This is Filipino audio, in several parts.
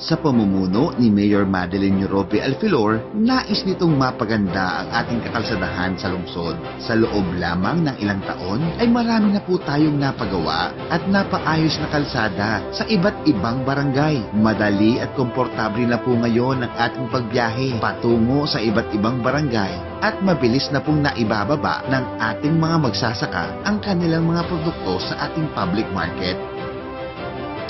Sa pamumuno ni Mayor Madeline Yorobe Alfilor, nais nitong mapaganda ang ating kakalsadahan sa lungsod. Sa loob lamang ng ilang taon ay marami na po tayong napagawa at napaayos na kalsada sa iba't ibang barangay. Madali at komportable na po ngayon ang ating pagbiyahe patungo sa iba't ibang barangay at mabilis na pong naibababa ng ating mga magsasaka ang kanilang mga produkto sa ating public market.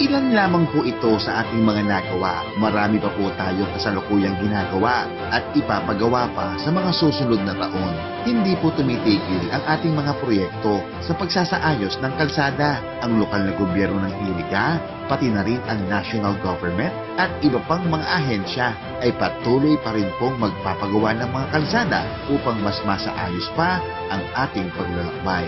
Ilan lamang po ito sa ating mga nagawa. Marami pa po tayong kasalukuyang ginagawa at ipapagawa pa sa mga susunod na taon. Hindi po tumitigil ang ating mga proyekto sa pagsasaayos ng kalsada. Ang lokal na gobyerno ng Iliga, pati na rin ang national government at iba pang mga ahensya ay patuloy pa rin pong magpapagawa ng mga kalsada upang mas masaayos pa ang ating paglalakbay.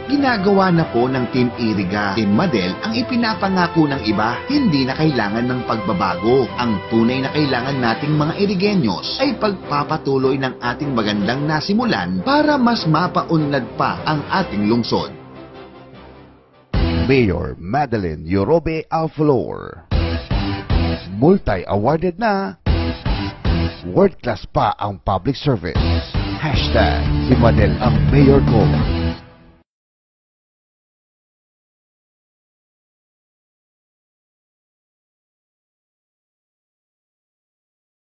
Ginagawa na po ng Team Iriga, Team Madel ang ipinapangako ng iba. Hindi na kailangan ng pagbabago. Ang tunay na kailangan nating mga Irigenyos ay pagpapatuloy ng ating magandang nasimulan para mas mapaunlad pa ang ating lungsod. Mayor Madeline Yorobe Alfilor. Multi-awarded na, world-class pa ang public service. #si Madel ang mayor ko.